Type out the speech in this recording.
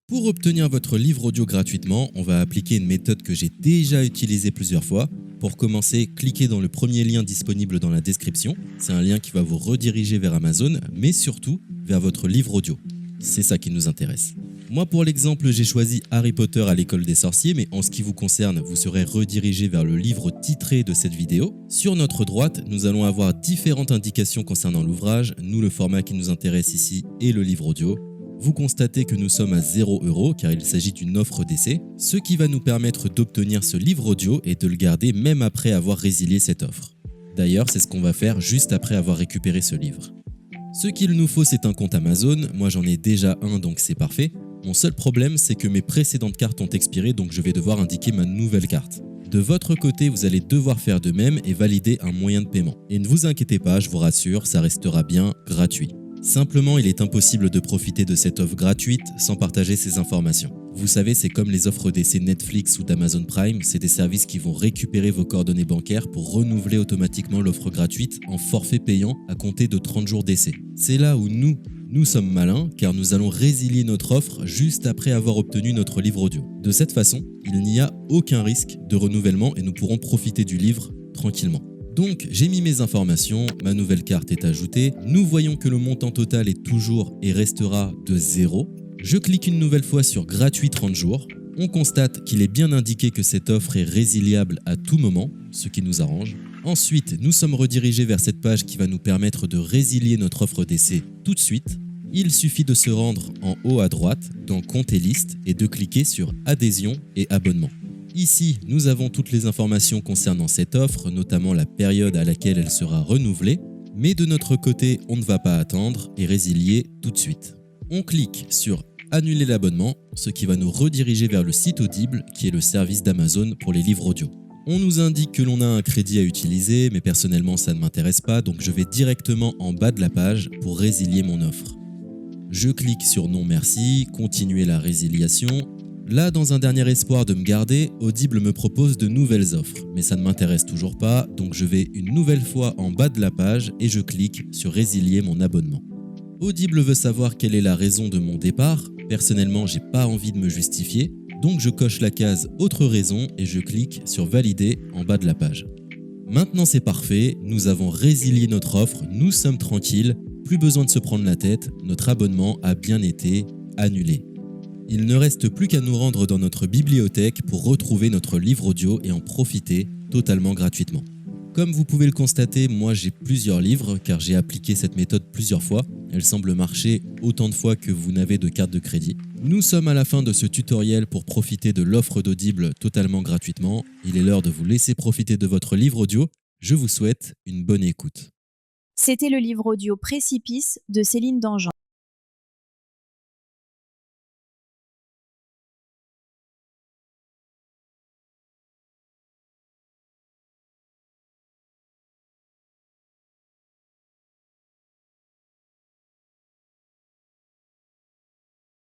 Pour obtenir votre livre audio gratuitement, on va appliquer une méthode que j'ai déjà utilisée plusieurs fois. Pour commencer, cliquez dans le premier lien disponible dans la description. C'est un lien qui va vous rediriger vers Amazon, mais surtout vers votre livre audio. C'est ça qui nous intéresse. Moi, pour l'exemple, j'ai choisi Harry Potter à l'école des sorciers, mais en ce qui vous concerne, vous serez redirigé vers le livre titré de cette vidéo. Sur notre droite, nous allons avoir différentes indications concernant l'ouvrage. Nous, le format qui nous intéresse ici est le livre audio. Vous constatez que nous sommes à 0 € car il s'agit d'une offre d'essai, ce qui va nous permettre d'obtenir ce livre audio et de le garder même après avoir résilié cette offre. D'ailleurs, c'est ce qu'on va faire juste après avoir récupéré ce livre. Ce qu'il nous faut, c'est un compte Amazon. Moi, j'en ai déjà un, donc c'est parfait. Mon seul problème, c'est que mes précédentes cartes ont expiré, donc je vais devoir indiquer ma nouvelle carte. De votre côté, vous allez devoir faire de même et valider un moyen de paiement. Et ne vous inquiétez pas, je vous rassure, ça restera bien gratuit. Simplement, il est impossible de profiter de cette offre gratuite sans partager ces informations. Vous savez, c'est comme les offres d'essai Netflix ou d'Amazon Prime, c'est des services qui vont récupérer vos coordonnées bancaires pour renouveler automatiquement l'offre gratuite en forfait payant à compter de 30 jours d'essai. C'est là où nous sommes malins car nous allons résilier notre offre juste après avoir obtenu notre livre audio. De cette façon, il n'y a aucun risque de renouvellement et nous pourrons profiter du livre tranquillement. Donc, j'ai mis mes informations, ma nouvelle carte est ajoutée. Nous voyons que le montant total est toujours et restera de 0. Je clique une nouvelle fois sur gratuit 30 jours. On constate qu'il est bien indiqué que cette offre est résiliable à tout moment, ce qui nous arrange. Ensuite, nous sommes redirigés vers cette page qui va nous permettre de résilier notre offre d'essai tout de suite. Il suffit de se rendre en haut à droite dans Compte et liste et de cliquer sur Adhésion et abonnement. Ici, nous avons toutes les informations concernant cette offre, notamment la période à laquelle elle sera renouvelée, mais de notre côté, on ne va pas attendre et résilier tout de suite. On clique sur Annuler l'abonnement, ce qui va nous rediriger vers le site Audible, qui est le service d'Amazon pour les livres audio. On nous indique que l'on a un crédit à utiliser, mais personnellement ça ne m'intéresse pas, donc je vais directement en bas de la page pour résilier mon offre. Je clique sur Non merci, continuer la résiliation. Là, dans un dernier espoir de me garder, Audible me propose de nouvelles offres, mais ça ne m'intéresse toujours pas, donc je vais une nouvelle fois en bas de la page et je clique sur Résilier mon abonnement. Audible veut savoir quelle est la raison de mon départ. Personnellement, j'ai pas envie de me justifier, donc je coche la case Autre raison et je clique sur Valider en bas de la page. Maintenant c'est parfait, nous avons résilié notre offre, nous sommes tranquilles, plus besoin de se prendre la tête, notre abonnement a bien été annulé. Il ne reste plus qu'à nous rendre dans notre bibliothèque pour retrouver notre livre audio et en profiter totalement gratuitement. Comme vous pouvez le constater, moi j'ai plusieurs livres car j'ai appliqué cette méthode plusieurs fois. Elle semble marcher autant de fois que vous n'avez de carte de crédit. Nous sommes à la fin de ce tutoriel pour profiter de l'offre d'Audible totalement gratuitement. Il est l'heure de vous laisser profiter de votre livre audio. Je vous souhaite une bonne écoute. C'était le livre audio Précipice de Céline Dangean.